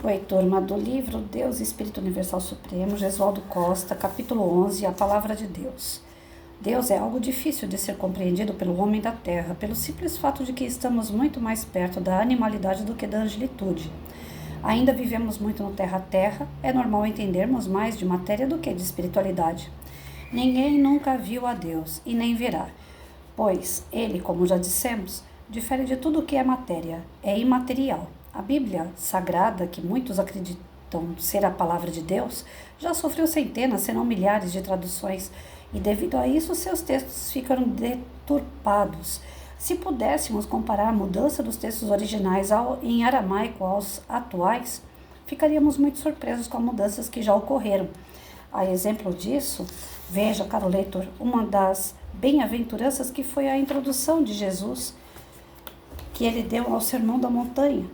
Oi, turma do livro Deus e Espírito Universal Supremo, Gesualdo Costa, capítulo 11, a Palavra de Deus. Deus é algo difícil de ser compreendido pelo homem da terra, pelo simples fato de que estamos muito mais perto da animalidade do que da angelitude. Ainda vivemos muito no terra-terra, é normal entendermos mais de matéria do que de espiritualidade. Ninguém nunca viu a Deus e nem verá, pois ele, como já dissemos, difere de tudo o que é matéria, é imaterial. A Bíblia Sagrada, que muitos acreditam ser a palavra de Deus, já sofreu centenas, se não milhares de traduções, e devido a isso seus textos ficaram deturpados. Se pudéssemos comparar a mudança dos textos originais em aramaico aos atuais, ficaríamos muito surpresos com as mudanças que já ocorreram. A exemplo disso, veja, caro leitor, uma das bem-aventuranças que foi a introdução de Jesus, que ele deu ao Sermão da Montanha.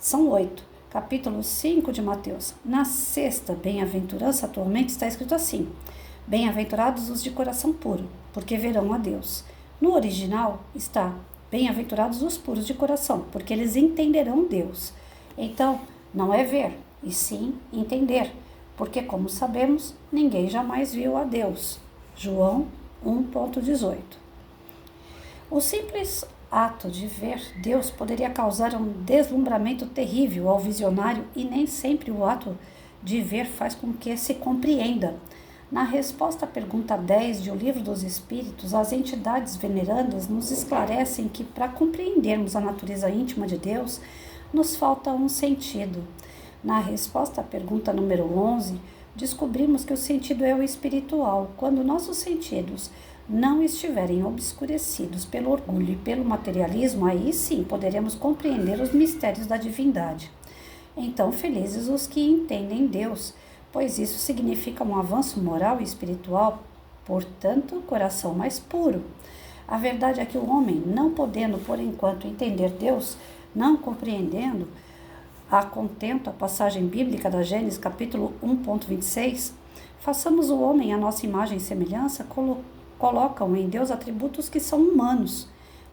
São 8, capítulo 5 de Mateus. Na sexta bem-aventurança, atualmente está escrito assim: bem-aventurados os de coração puro, porque verão a Deus. No original está: bem-aventurados os puros de coração, porque eles entenderão Deus. Então, não é ver, e sim entender, porque, como sabemos, ninguém jamais viu a Deus. João 1,18. O simples ato de ver Deus poderia causar um deslumbramento terrível ao visionário, e nem sempre o ato de ver faz com que se compreenda. Na resposta à pergunta 10 de O Livro dos Espíritos, as entidades venerandas nos esclarecem que, para compreendermos a natureza íntima de Deus, nos falta um sentido. Na resposta à pergunta número 11, descobrimos que o sentido é o espiritual. Quando nossos sentidos não estiverem obscurecidos pelo orgulho e pelo materialismo, aí sim poderemos compreender os mistérios da divindade. Então, felizes os que entendem Deus, pois isso significa um avanço moral e espiritual, portanto, coração mais puro. A verdade é que o homem, não podendo por enquanto entender Deus, não compreendendo a contento a passagem bíblica da Gênesis, capítulo 1,26, façamos o homem à nossa imagem e semelhança, colocam em Deus atributos que são humanos.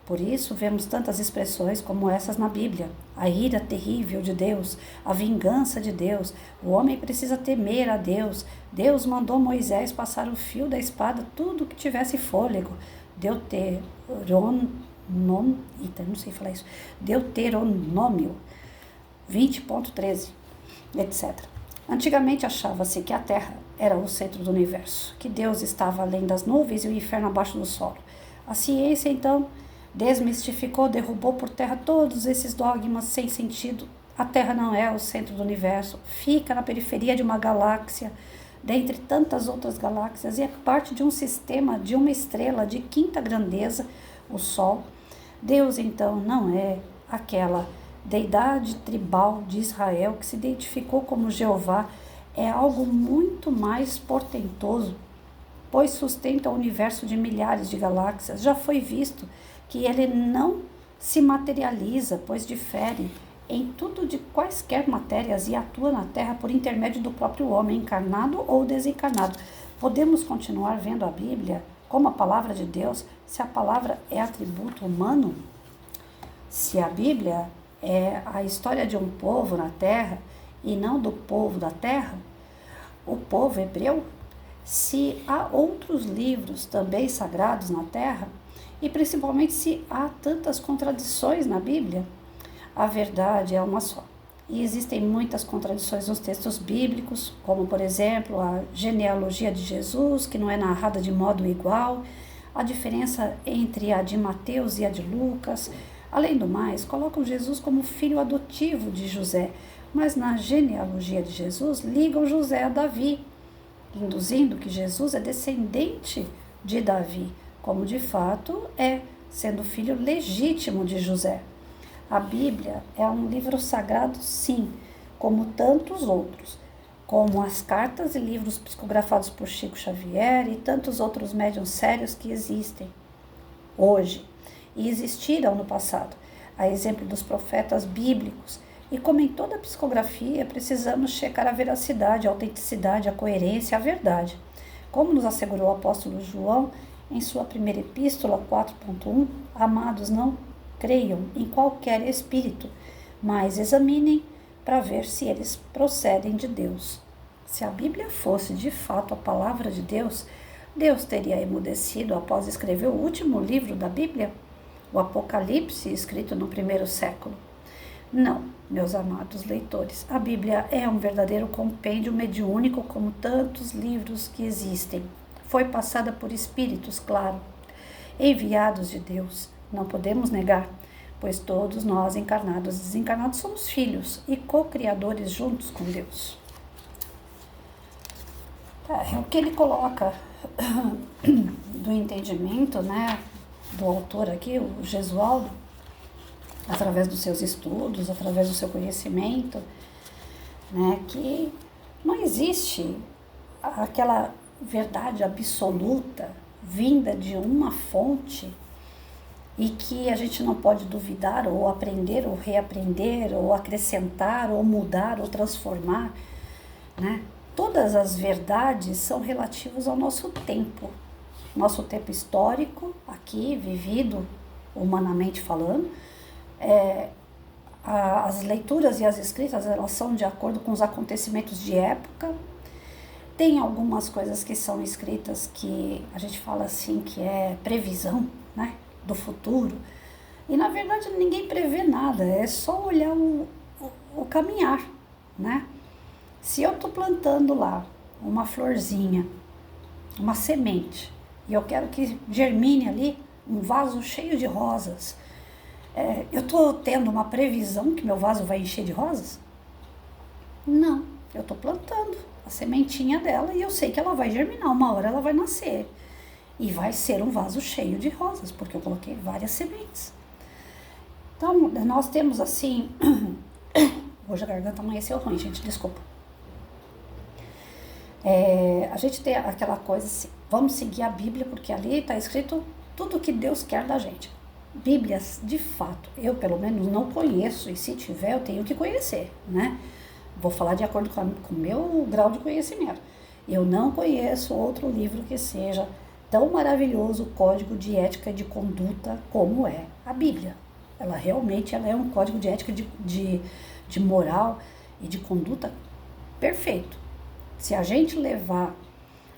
Por isso, vemos tantas expressões como essas na Bíblia: a ira terrível de Deus, a vingança de Deus, o homem precisa temer a Deus, Deus mandou Moisés passar o fio da espada tudo que tivesse fôlego, Deuteronômio 20,13, etc. Antigamente achava-se que a Terra era o centro do universo, que Deus estava além das nuvens e o inferno abaixo do solo. A ciência, então, desmistificou, derrubou por terra todos esses dogmas sem sentido. A Terra não é o centro do universo, fica na periferia de uma galáxia, dentre tantas outras galáxias, e é parte de um sistema, de uma estrela de quinta grandeza, o Sol. Deus, então, não é aquela deidade tribal de Israel que se identificou como Jeová, é algo muito mais portentoso, pois sustenta o universo de milhares de galáxias. Já foi visto que ele não se materializa, pois difere em tudo de quaisquer matérias e atua na Terra por intermédio do próprio homem, encarnado ou desencarnado. Podemos continuar vendo a Bíblia como a palavra de Deus se a palavra é atributo humano? Se a Bíblia é a história de um povo na Terra e não do povo da Terra, o povo hebreu, se há outros livros também sagrados na Terra, e principalmente se há tantas contradições na Bíblia, a verdade é uma só. E existem muitas contradições nos textos bíblicos, como, por exemplo, a genealogia de Jesus, que não é narrada de modo igual, a diferença entre a de Mateus e a de Lucas. Além do mais, colocam Jesus como filho adotivo de José, mas na genealogia de Jesus ligam José a Davi, induzindo que Jesus é descendente de Davi, como de fato é, sendo filho legítimo de José. A Bíblia é um livro sagrado, sim, como tantos outros, como as cartas e livros psicografados por Chico Xavier e tantos outros médiuns sérios que existem hoje e existiram no passado, a exemplo dos profetas bíblicos. E como em toda psicografia, precisamos checar a veracidade, a autenticidade, a coerência, a verdade. Como nos assegurou o apóstolo João em sua primeira epístola 4,1, amados, não creiam em qualquer espírito, mas examinem para ver se eles procedem de Deus. Se a Bíblia fosse de fato a palavra de Deus, Deus teria emudecido após escrever o último livro da Bíblia, o Apocalipse, escrito no primeiro século. Não, meus amados leitores, a Bíblia é um verdadeiro compêndio mediúnico como tantos livros que existem. Foi passada por espíritos, claro, enviados de Deus, não podemos negar, pois todos nós, encarnados e desencarnados, somos filhos e co-criadores juntos com Deus. É o que ele coloca do entendimento, né, do autor aqui, o Gesualdo, através dos seus estudos, através do seu conhecimento, né, que não existe aquela verdade absoluta vinda de uma fonte e que a gente não pode duvidar ou aprender ou reaprender ou acrescentar ou mudar ou transformar, né? Todas as verdades são relativas ao nosso tempo histórico, aqui, vivido, humanamente falando. As leituras e as escritas, elas são de acordo com os acontecimentos de época. Tem algumas coisas que são escritas que a gente fala assim que é previsão, né, do futuro. E na verdade ninguém prevê nada, é só olhar o caminhar, né? Se eu estou plantando lá uma florzinha, uma semente, e eu quero que germine ali um vaso cheio de rosas, eu estou tendo uma previsão que meu vaso vai encher de rosas? Não, eu estou plantando a sementinha dela e eu sei que ela vai germinar, uma hora ela vai nascer e vai ser um vaso cheio de rosas, porque eu coloquei várias sementes. Então, nós temos assim... Hoje a garganta amanheceu ruim, gente, desculpa. A gente tem aquela coisa assim, vamos seguir a Bíblia, porque ali está escrito tudo o que Deus quer da gente. Bíblias, de fato, eu pelo menos não conheço, e se tiver eu tenho que conhecer, né? Vou falar de acordo com o meu grau de conhecimento. Eu não conheço outro livro que seja tão maravilhoso, código de ética e de conduta como é a Bíblia. Ela realmente é um código de ética, de moral e de conduta perfeito. Se a gente levar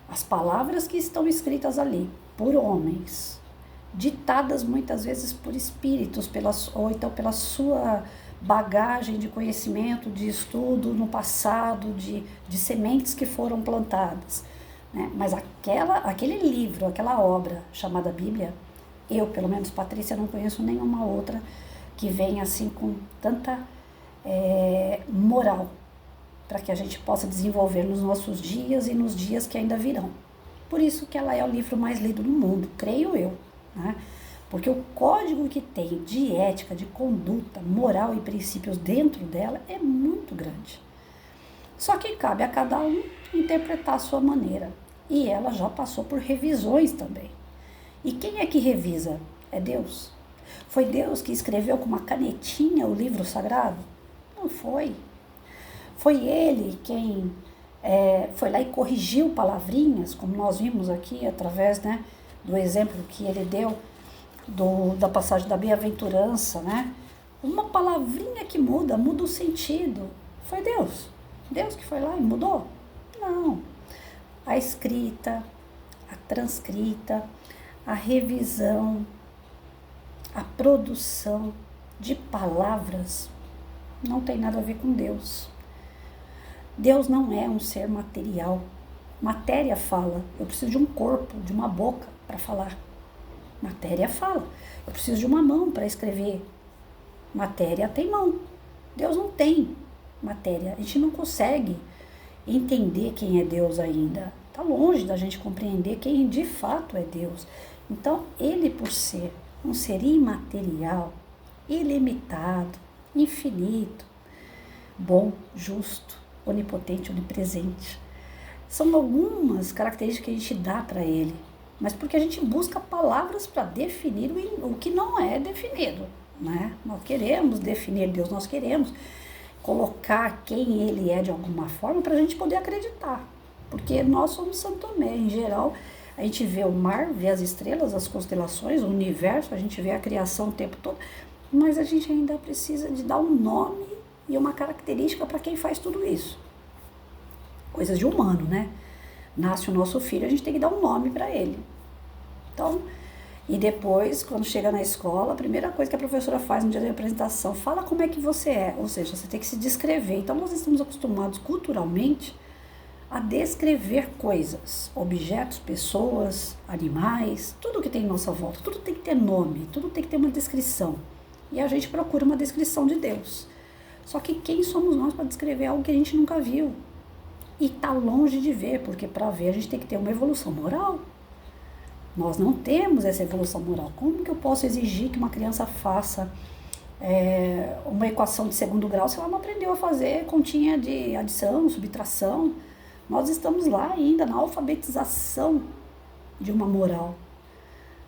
as palavras que estão escritas ali por homens, ditadas muitas vezes por espíritos, ou então pela sua bagagem de conhecimento, de estudo no passado, de sementes que foram plantadas, né? Mas aquele livro, aquela obra chamada Bíblia, eu, pelo menos Patrícia, não conheço nenhuma outra que venha assim com tanta moral para que a gente possa desenvolver nos nossos dias e nos dias que ainda virão. Por isso que ela é o livro mais lido do mundo, creio eu, né? Porque o código que tem de ética, de conduta, moral e princípios dentro dela é muito grande. Só que cabe a cada um interpretar a sua maneira. E ela já passou por revisões também. E quem é que revisa? É Deus. Foi Deus que escreveu com uma canetinha o livro sagrado? Não foi. Foi Ele quem foi lá e corrigiu palavrinhas, como nós vimos aqui, através, né, do exemplo que Ele deu da passagem da bem-aventurança, né? Uma palavrinha que muda o sentido. Foi Deus. Deus que foi lá e mudou? Não. A escrita, a transcrita, a revisão, a produção de palavras não tem nada a ver com Deus. Deus não é um ser material. Matéria fala. Eu preciso de um corpo, de uma boca para falar. Matéria fala. Eu preciso de uma mão para escrever. Matéria tem mão. Deus não tem matéria. A gente não consegue entender quem é Deus ainda. Está longe da gente compreender quem de fato é Deus. Então, Ele, por ser um ser imaterial, ilimitado, infinito, bom, justo, onipotente, onipresente, são algumas características que a gente dá para Ele. Mas porque a gente busca palavras para definir o que não é definido, né? Nós queremos definir Deus, nós queremos colocar quem Ele é de alguma forma para a gente poder acreditar. Porque nós somos São Tomé, em geral, a gente vê o mar, vê as estrelas, as constelações, o universo, a gente vê a criação o tempo todo, mas a gente ainda precisa de dar um nome e uma característica para quem faz tudo isso. Coisas de humano, né? Nasce o nosso filho, a gente tem que dar um nome para ele. Então, e depois, quando chega na escola, a primeira coisa que a professora faz no dia da apresentação, fala como é que você é, ou seja, você tem que se descrever. Então, nós estamos acostumados culturalmente a descrever coisas, objetos, pessoas, animais, tudo que tem em nossa volta, tudo tem que ter nome, tudo tem que ter uma descrição. E a gente procura uma descrição de Deus. Só que quem somos nós para descrever algo que a gente nunca viu? E está longe de ver, porque para ver a gente tem que ter uma evolução moral. Nós não temos essa evolução moral. Como que eu posso exigir que uma criança faça uma equação de segundo grau se ela não aprendeu a fazer continha de adição, subtração? Nós estamos lá ainda na alfabetização de uma moral.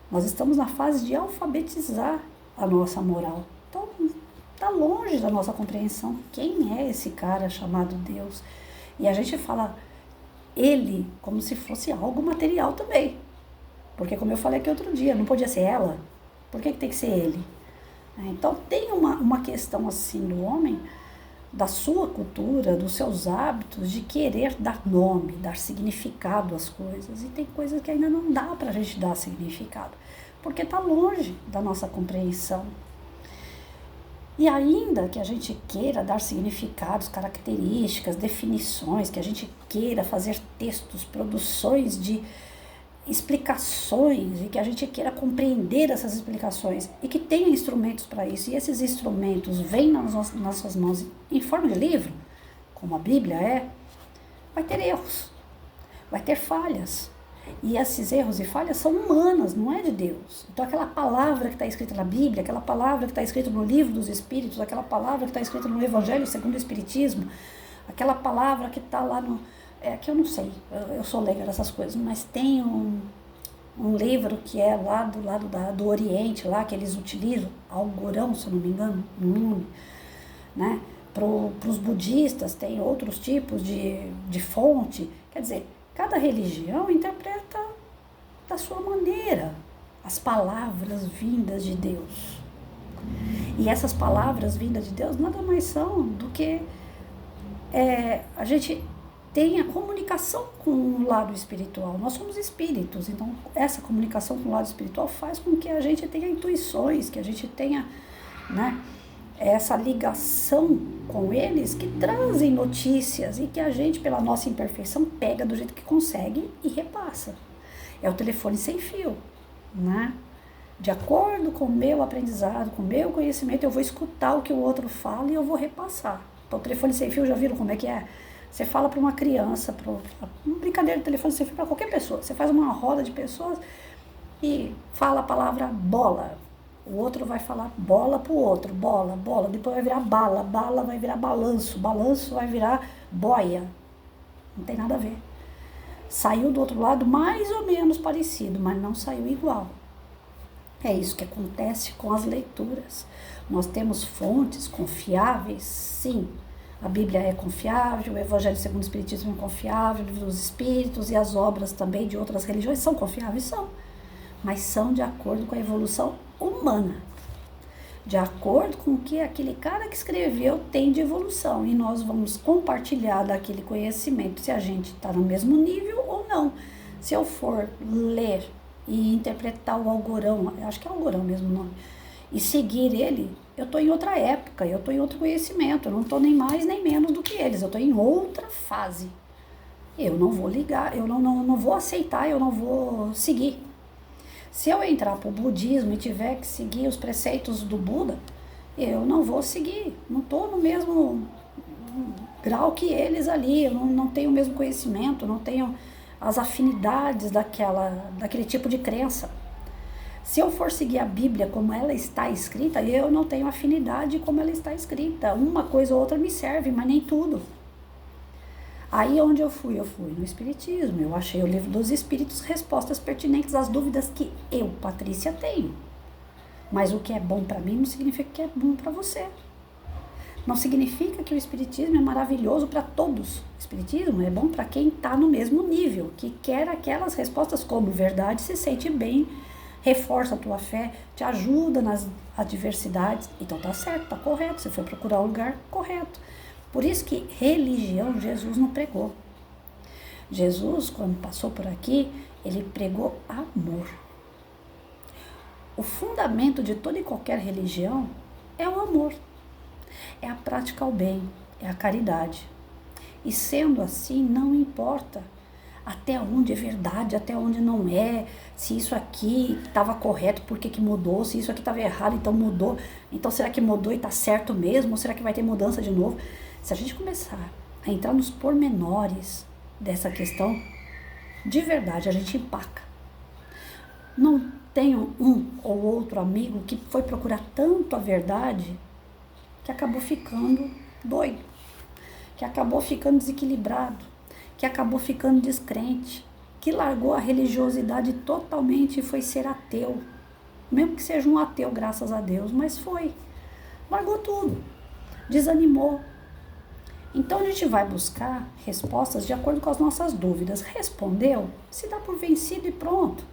Nós estamos na fase de alfabetizar a nossa moral. Então, está longe da nossa compreensão. Quem é esse cara chamado Deus? E a gente fala ele como se fosse algo material também. Porque, como eu falei aqui outro dia, não podia ser ela. Por que tem que ser ele? Então, tem uma questão assim do homem, da sua cultura, dos seus hábitos, de querer dar nome, dar significado às coisas. E tem coisas que ainda não dá para a gente dar significado, porque está longe da nossa compreensão. E ainda que a gente queira dar significados, características, definições, que a gente queira fazer textos, produções de explicações, e que a gente queira compreender essas explicações, e que tenha instrumentos para isso, e esses instrumentos vêm nas nossas mãos em forma de livro, como a Bíblia é, vai ter erros, vai ter falhas. E esses erros e falhas são humanas, não é de Deus. Então aquela palavra que está escrita na Bíblia, aquela palavra que está escrita no Livro dos Espíritos, aquela palavra que está escrita no Evangelho segundo o Espiritismo, aquela palavra que está lá no... que eu não sei, eu sou leiga dessas coisas, mas tem um livro que é lá do lado do Oriente, lá que eles utilizam, Alcorão, se eu não me engano, no nome, né? Para os budistas tem outros tipos de fonte, quer dizer, cada religião interpreta da sua maneira as palavras vindas de Deus. E essas palavras vindas de Deus nada mais são do que a gente tem a comunicação com o lado espiritual. Nós somos espíritos, então essa comunicação com o lado espiritual faz com que a gente tenha intuições, que a gente tenha, né, essa ligação com eles que trazem notícias e que a gente, pela nossa imperfeição, pega do jeito que consegue e repassa. É o telefone sem fio, né? De acordo com o meu aprendizado, com o meu conhecimento, eu vou escutar o que o outro fala e eu vou repassar. Então, o telefone sem fio, já viram como é que é? Você fala para uma criança, uma brincadeira de telefone sem fio para qualquer pessoa. Você faz uma roda de pessoas e fala a palavra bola. O outro vai falar bola pro outro, bola, bola. Depois vai virar bala, bala vai virar balanço, balanço vai virar boia. Não tem nada a ver. Saiu do outro lado mais ou menos parecido, mas não saiu igual. É isso que acontece com as leituras. Nós temos fontes confiáveis, sim. A Bíblia é confiável, o Evangelho segundo o Espiritismo é confiável, o Livro dos Espíritos e as obras também de outras religiões são confiáveis, são. Mas são de acordo com a evolução humana. De acordo com o que aquele cara que escreveu tem de evolução. E nós vamos compartilhar daquele conhecimento se a gente está no mesmo nível ou não. Se eu for ler e interpretar o Alcorão, acho que é Alcorão mesmo o nome, e seguir ele, eu estou em outra época, eu estou em outro conhecimento, eu não estou nem mais nem menos do que eles, eu estou em outra fase. Eu não vou ligar, eu não vou aceitar, eu não vou seguir. Se eu entrar para o budismo e tiver que seguir os preceitos do Buda, eu não vou seguir, não estou no mesmo grau que eles ali, eu não tenho o mesmo conhecimento, não tenho as afinidades daquele tipo de crença. Se eu for seguir a Bíblia como ela está escrita, eu não tenho afinidade como ela está escrita. Uma coisa ou outra me serve, mas nem tudo. Aí onde eu fui no Espiritismo. Eu achei o Livro dos Espíritos respostas pertinentes às dúvidas que eu, Patrícia, tenho. Mas o que é bom para mim não significa que é bom para você. Não significa que o Espiritismo é maravilhoso para todos. O Espiritismo é bom para quem está no mesmo nível, que quer aquelas respostas como verdade, se sente bem reforça a tua fé, te ajuda nas adversidades. Então tá certo, tá correto, você foi procurar o lugar correto. Por isso que religião Jesus não pregou. Jesus, quando passou por aqui, ele pregou amor. O fundamento de toda e qualquer religião é o amor, é a prática ao bem, é a caridade. E sendo assim, não importa até onde é verdade, até onde não é, se isso aqui estava correto, por que mudou, se isso aqui estava errado, então mudou, então será que mudou e está certo mesmo, ou será que vai ter mudança de novo? Se a gente começar a entrar nos pormenores dessa questão, de verdade, a gente empaca. Não tenho um ou outro amigo que foi procurar tanto a verdade que acabou ficando doido, que acabou ficando desequilibrado, que acabou ficando descrente, que largou a religiosidade totalmente e foi ser ateu. Mesmo que seja um ateu, graças a Deus, mas foi. Largou tudo, desanimou. Então a gente vai buscar respostas de acordo com as nossas dúvidas. Respondeu? Se dá por vencido e pronto.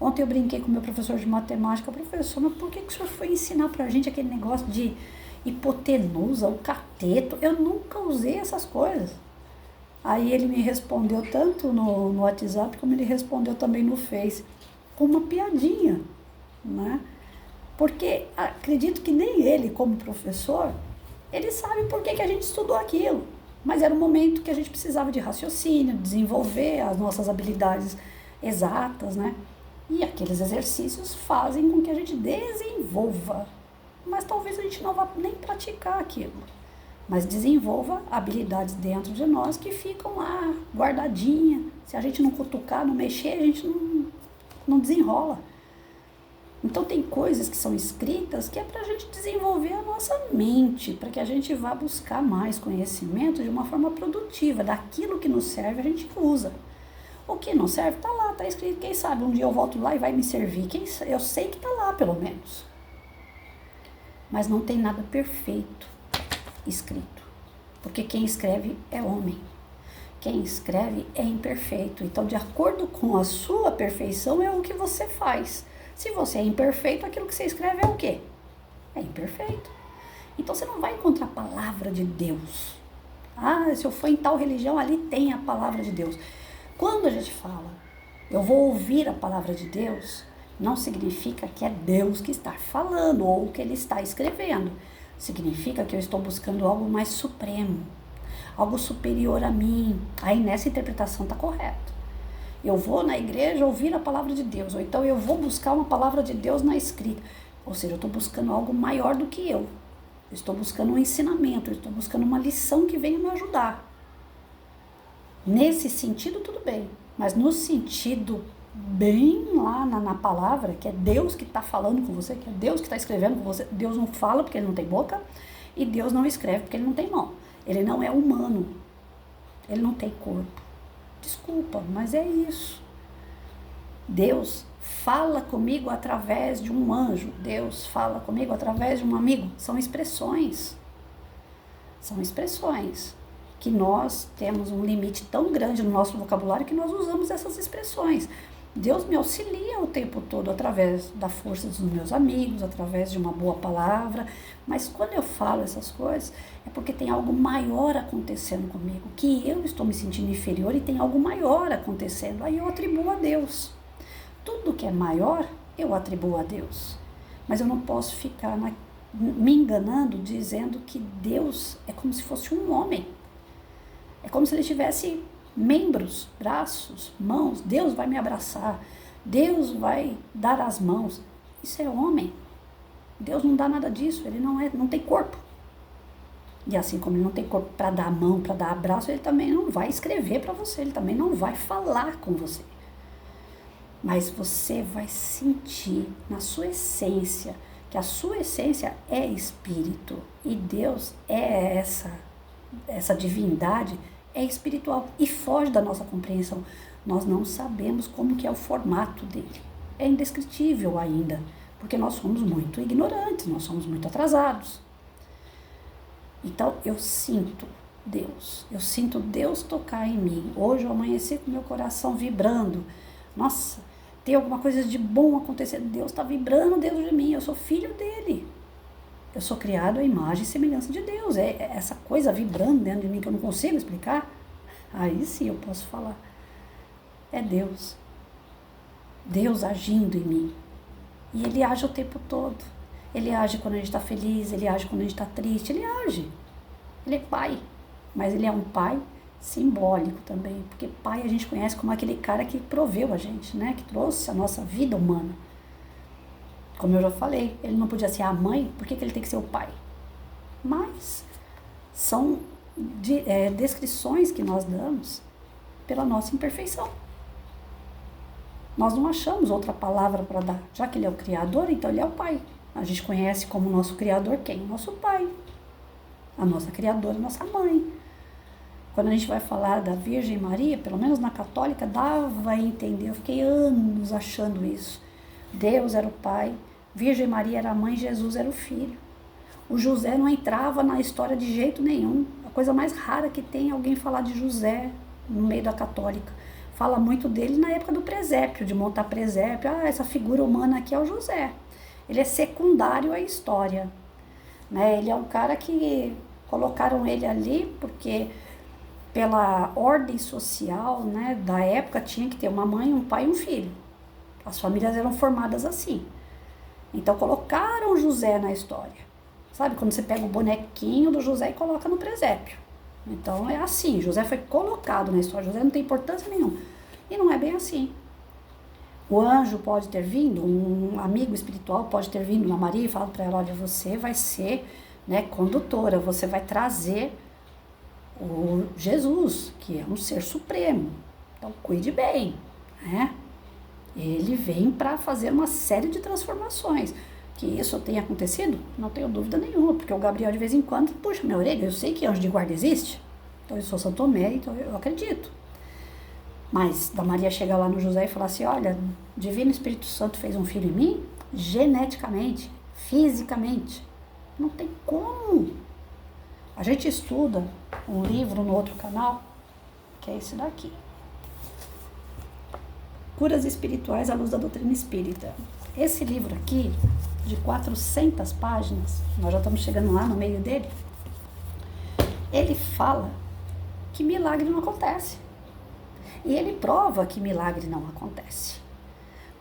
Ontem eu brinquei com o meu professor de matemática. Professor, mas por que o senhor foi ensinar pra gente aquele negócio de hipotenusa, o cateto? Eu nunca usei essas coisas. Aí ele me respondeu tanto no WhatsApp como ele respondeu também no Face, com uma piadinha, né? Porque acredito que nem ele, como professor, ele sabe por que a gente estudou aquilo. Mas era um momento que a gente precisava de raciocínio, desenvolver as nossas habilidades exatas, né? E aqueles exercícios fazem com que a gente desenvolva. Mas talvez a gente não vá nem praticar aquilo. Mas desenvolva habilidades dentro de nós que ficam lá, guardadinha. Se a gente não cutucar, não mexer, a gente não desenrola. Então tem coisas que são escritas que é para a gente desenvolver a nossa mente, para que a gente vá buscar mais conhecimento de uma forma produtiva. Daquilo que nos serve a gente usa. O que não serve está lá, está escrito. Quem sabe um dia eu volto lá e vai me servir. Eu sei que está lá pelo menos. Mas não tem nada perfeito escrito, porque quem escreve é homem, quem escreve é imperfeito. Então, de acordo com a sua perfeição, é o que você faz. Se você é imperfeito, aquilo que você escreve é o quê? É imperfeito. Então, você não vai encontrar a palavra de Deus. Ah, se eu for em tal religião, ali tem a palavra de Deus. Quando a gente fala, eu vou ouvir a palavra de Deus, não significa que é Deus que está falando ou que Ele está escrevendo. Significa que eu estou buscando algo mais supremo, algo superior a mim. Aí nessa interpretação está correto. Eu vou na igreja ouvir a palavra de Deus, ou então eu vou buscar uma palavra de Deus na escrita. Ou seja, eu estou buscando algo maior do que eu. Estou buscando um ensinamento, estou buscando uma lição que venha me ajudar. Nesse sentido, tudo bem. Mas no sentido bem lá na palavra, que é Deus que está falando com você, que é Deus que está escrevendo com você. Deus não fala porque Ele não tem boca, e Deus não escreve porque Ele não tem mão. Ele não é humano, Ele não tem corpo. Desculpa, mas é isso. Deus fala comigo através de um anjo, Deus fala comigo através de um amigo. São expressões que nós temos um limite tão grande no nosso vocabulário que nós usamos essas expressões. Deus me auxilia o tempo todo através da força dos meus amigos, através de uma boa palavra, mas quando eu falo essas coisas é porque tem algo maior acontecendo comigo, que eu estou me sentindo inferior e tem algo maior acontecendo, aí eu atribuo a Deus. Tudo que é maior, eu atribuo a Deus, mas eu não posso ficar me enganando dizendo que Deus é como se fosse um homem, é como se Ele tivesse membros, braços, mãos. Deus vai me abraçar, Deus vai dar as mãos. Isso é homem. Deus não dá nada disso, Ele não tem corpo. E assim como Ele não tem corpo para dar a mão, para dar abraço, Ele também não vai escrever para você, Ele também não vai falar com você. Mas você vai sentir na sua essência, que a sua essência é espírito, e Deus é essa divindade, é espiritual e foge da nossa compreensão. Nós não sabemos como que é o formato dele. É indescritível ainda, porque nós somos muito ignorantes, nós somos muito atrasados. Então eu sinto Deus tocar em mim. Hoje eu amanheci com meu coração vibrando. Nossa, tem alguma coisa de bom acontecendo. Deus está vibrando dentro de mim, eu sou filho dele. Eu sou criado à imagem e semelhança de Deus. É essa coisa vibrando dentro de mim que eu não consigo explicar. Aí sim eu posso falar. É Deus. Deus agindo em mim. E Ele age o tempo todo. Ele age quando a gente está feliz, Ele age quando a gente está triste, Ele age. Ele é pai. Mas Ele é um pai simbólico também. Porque pai a gente conhece como aquele cara que proveu a gente, né? Que trouxe a nossa vida humana. Como eu já falei, ele não podia ser a mãe, por que ele tem que ser o pai? Mas são descrições que nós damos pela nossa imperfeição. Nós não achamos outra palavra para dar. Já que ele é o Criador, então ele é o pai. A gente conhece como nosso Criador quem? O nosso pai. A nossa Criadora, a nossa mãe. Quando a gente vai falar da Virgem Maria, pelo menos na católica, dava a entender. Eu fiquei anos achando isso. Deus era o pai, Virgem Maria era a mãe, Jesus era o filho. O José não entrava na história de jeito nenhum. A coisa mais rara que tem é alguém falar de José no meio da católica. Fala muito dele na época do presépio, de montar presépio. Essa figura humana aqui é o José. Ele é secundário à história. Né? Ele é um cara que colocaram ele ali porque pela ordem social, né, da época tinha que ter uma mãe, um pai e um filho. As famílias eram formadas assim. Então colocaram José na história. Sabe, quando você pega o bonequinho do José e coloca no presépio. Então é assim, José foi colocado na história. José não tem importância nenhuma. E não é bem assim. O anjo pode ter vindo, um amigo espiritual pode ter vindo na Maria e falado para ela, olha, você vai ser, né, condutora, você vai trazer o Jesus, que é um ser supremo. Então cuide bem, né? Ele vem para fazer uma série de transformações. Que isso tenha acontecido? Não tenho dúvida nenhuma, porque o Gabriel de vez em quando puxa minha orelha. Eu sei que anjo de guarda existe, então eu sou São Tomé, então eu acredito. Mas da Maria chegar lá no José e falar assim, olha, Divino Espírito Santo fez um filho em mim, geneticamente, fisicamente. Não tem como. A gente estuda um livro no outro canal, que é esse daqui. Curas Espirituais à Luz da Doutrina Espírita. Esse livro aqui, de 400 páginas, nós já estamos chegando lá no meio dele, ele fala que milagre não acontece. E ele prova que milagre não acontece.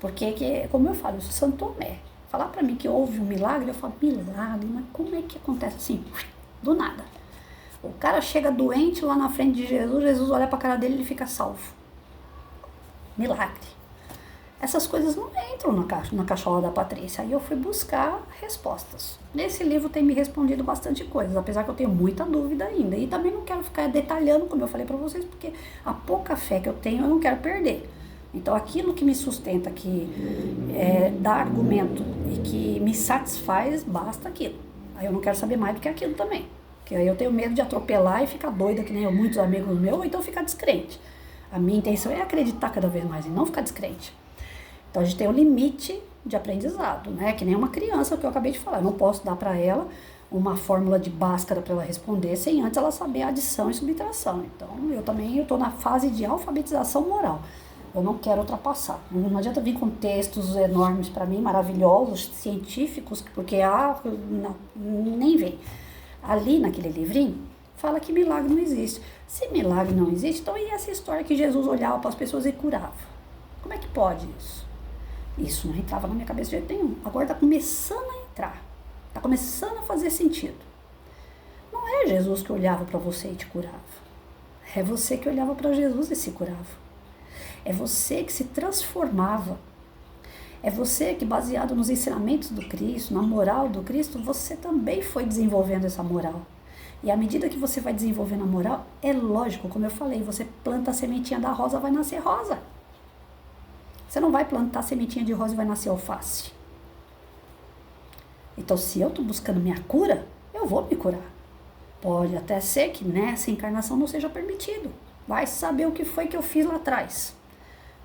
Porque, como eu falo, eu sou São Tomé. Falar para mim que houve um milagre, eu falo, milagre, mas como é que acontece assim? Do nada. O cara chega doente lá na frente de Jesus, Jesus olha para a cara dele e ele fica salvo. Milagre. Essas coisas não entram na cachola da Patrícia. Aí eu fui buscar respostas. Nesse livro tem me respondido bastante coisas, apesar que eu tenho muita dúvida ainda. E também não quero ficar detalhando, como eu falei para vocês, porque a pouca fé que eu tenho eu não quero perder. Então aquilo que me sustenta, que dá argumento e que me satisfaz, basta aquilo. Aí eu não quero saber mais do que aquilo também. Porque aí eu tenho medo de atropelar e ficar doida, que nem muitos amigos meus, ou então ficar descrente. A minha intenção é acreditar cada vez mais e não ficar descrente. Então a gente tem um limite de aprendizado, né? Que nem uma criança, que eu acabei de falar. Eu não posso dar para ela uma fórmula de Bhaskara para ela responder sem antes ela saber adição e subtração. Então eu estou na fase de alfabetização moral. Eu não quero ultrapassar. Não adianta vir com textos enormes para mim, maravilhosos, científicos, porque não, nem vem. Ali naquele livrinho fala que milagre não existe. Se milagre não existe, então e essa história que Jesus olhava para as pessoas e curava? Como é que pode isso? Isso não entrava na minha cabeça de jeito nenhum. Agora está começando a entrar. Está começando a fazer sentido. Não é Jesus que olhava para você e te curava. É você que olhava para Jesus e se curava. É você que se transformava. É você que, baseado nos ensinamentos do Cristo, na moral do Cristo, você também foi desenvolvendo essa moral. E à medida que você vai desenvolvendo a moral, é lógico, como eu falei, você planta a sementinha da rosa, vai nascer rosa. Você não vai plantar a sementinha de rosa e vai nascer alface. Então, se eu estou buscando minha cura, eu vou me curar. Pode até ser que nessa encarnação não seja permitido. Vai saber o que foi que eu fiz lá atrás.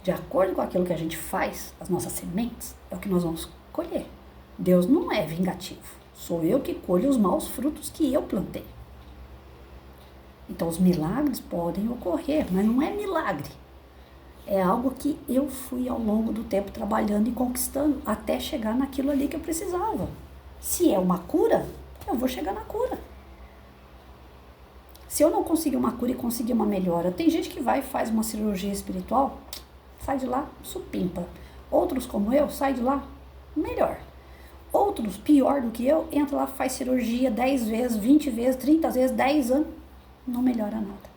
De acordo com aquilo que a gente faz, as nossas sementes, é o que nós vamos colher. Deus não é vingativo. Sou eu que colho os maus frutos que eu plantei. Então, os milagres podem ocorrer, mas não é milagre. É algo que eu fui ao longo do tempo trabalhando e conquistando até chegar naquilo ali que eu precisava. Se é uma cura, eu vou chegar na cura. Se eu não conseguir uma cura e conseguir uma melhora, tem gente que vai e faz uma cirurgia espiritual, sai de lá, supimpa. Outros como eu, sai de lá, melhor. Outros, pior do que eu, entra lá, faz cirurgia 10 vezes, 20 vezes, 30 vezes, 10 anos, não melhora nada.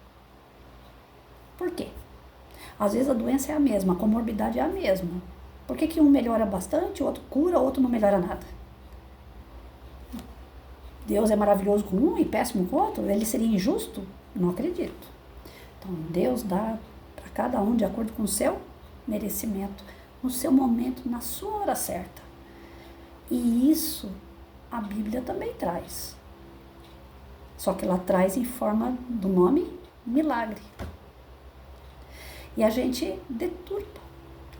Por quê? Às vezes a doença é a mesma, a comorbidade é a mesma. Por que um melhora bastante, o outro cura, o outro não melhora nada? Deus é maravilhoso com um e péssimo com o outro? Ele seria injusto? Não acredito. Então Deus dá para cada um de acordo com o seu merecimento, no seu momento, na sua hora certa. E isso a Bíblia também traz. Só que ela traz em forma do nome milagre. E a gente deturpa.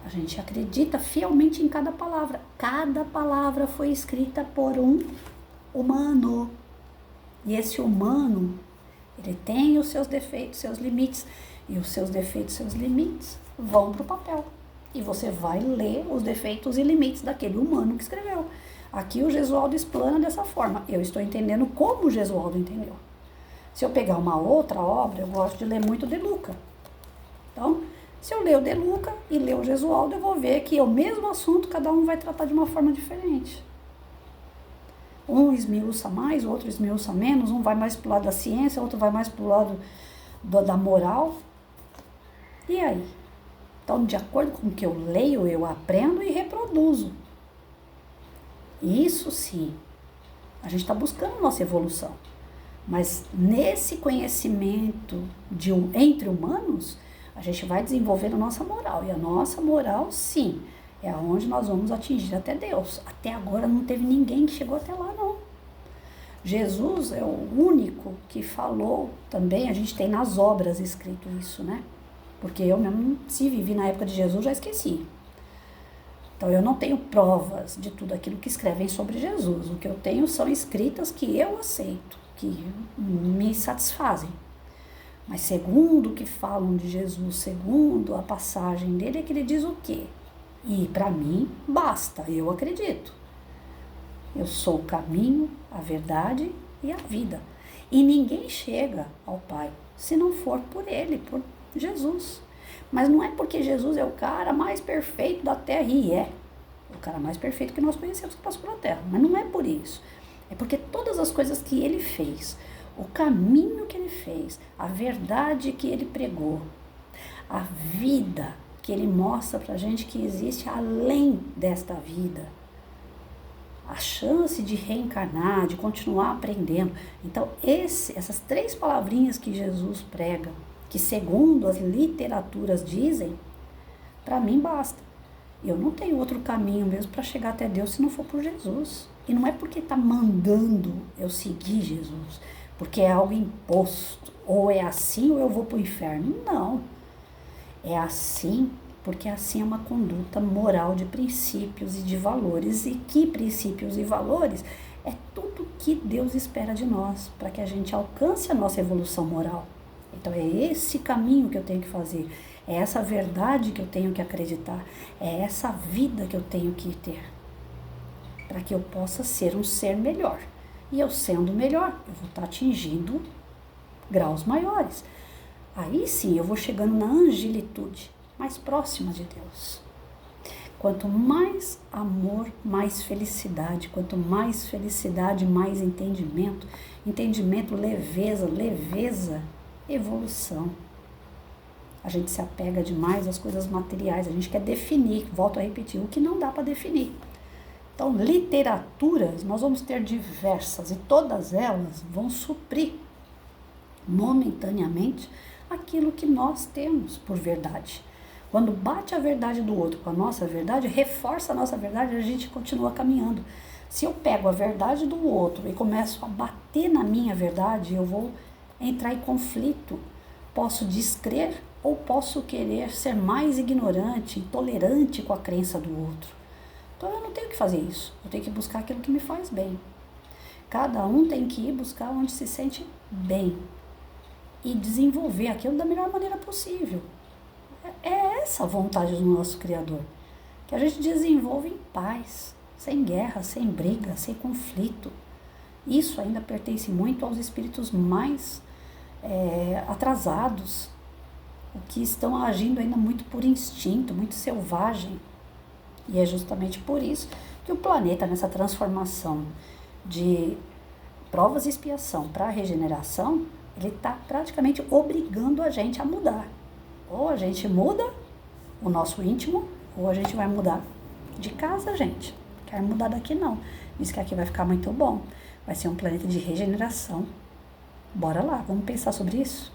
A gente acredita fielmente em cada palavra. Cada palavra foi escrita por um humano. E esse humano, ele tem os seus defeitos, seus limites. E os seus defeitos, seus limites vão para o papel. E você vai ler os defeitos e limites daquele humano que escreveu. Aqui o Gesualdo explana dessa forma. Eu estou entendendo como o Gesualdo entendeu. Se eu pegar uma outra obra, eu gosto de ler muito De Luca. Então, se eu ler o De Luca e ler o Gesualdo, eu vou ver que é o mesmo assunto, cada um vai tratar de uma forma diferente. Um esmiuça mais, o outro esmiuça menos, um vai mais para o lado da ciência, outro vai mais para o lado da moral. E aí? Então, de acordo com o que eu leio, eu aprendo e reproduzo. Isso sim, a gente está buscando nossa evolução. Mas nesse conhecimento entre humanos, a gente vai desenvolvendo a nossa moral. E a nossa moral, sim, é onde nós vamos atingir até Deus. Até agora não teve ninguém que chegou até lá, não. Jesus é o único que falou também, a gente tem nas obras escrito isso, né? Porque eu mesmo, se vivi na época de Jesus, já esqueci. Então eu não tenho provas de tudo aquilo que escrevem sobre Jesus. O que eu tenho são escritas que eu aceito, que me satisfazem. Mas segundo o que falam de Jesus, segundo a passagem dele, é que ele diz o quê? E para mim, basta, eu acredito. Eu sou o caminho, a verdade e a vida. E ninguém chega ao Pai se não for por ele, por Jesus. Mas não é porque Jesus é o cara mais perfeito da Terra, e é o cara mais perfeito que nós conhecemos que passou pela Terra. Mas não é por isso. É porque todas as coisas que ele fez, o caminho que ele fez, a verdade que ele pregou, a vida que ele mostra pra gente que existe além desta vida, a chance de reencarnar, de continuar aprendendo. Então, essas 3 palavrinhas que Jesus prega, que segundo as literaturas dizem, para mim basta. Eu não tenho outro caminho mesmo para chegar até Deus se não for por Jesus. E não é porque está mandando eu seguir Jesus, porque é algo imposto, ou é assim ou eu vou para o inferno. Não. É assim porque assim é uma conduta moral de princípios e de valores. E que princípios e valores é tudo que Deus espera de nós, para que a gente alcance a nossa evolução moral. Então é esse caminho que eu tenho que fazer, é essa verdade que eu tenho que acreditar, é essa vida que eu tenho que ter, para que eu possa ser um ser melhor. E eu sendo melhor, eu vou estar atingindo graus maiores. Aí sim eu vou chegando na angelitude, mais próxima de Deus. Quanto mais amor, mais felicidade. Quanto mais felicidade, mais entendimento. Entendimento, leveza, evolução. A gente se apega demais às coisas materiais, a gente quer definir, volto a repetir, o que não dá para definir. Então, literaturas, nós vamos ter diversas e todas elas vão suprir momentaneamente aquilo que nós temos por verdade. Quando bate a verdade do outro com a nossa verdade, reforça a nossa verdade, a gente continua caminhando. Se eu pego a verdade do outro e começo a bater na minha verdade, eu vou entrar em conflito. Posso descrer ou posso querer ser mais ignorante, intolerante com a crença do outro. Então eu não tenho que fazer isso, eu tenho que buscar aquilo que me faz bem. Cada um tem que ir buscar onde se sente bem e desenvolver aquilo da melhor maneira possível. É essa a vontade do nosso Criador, que a gente desenvolva em paz, sem guerra, sem briga, sem conflito. Isso ainda pertence muito aos espíritos mais atrasados, o que estão agindo ainda muito por instinto, muito selvagem. E é justamente por isso que o planeta, nessa transformação de provas e expiação para a regeneração, ele está praticamente obrigando a gente a mudar. Ou a gente muda o nosso íntimo, ou a gente vai mudar de casa, gente. Não quero mudar daqui não. Diz que aqui vai ficar muito bom. Vai ser um planeta de regeneração. Bora lá, vamos pensar sobre isso?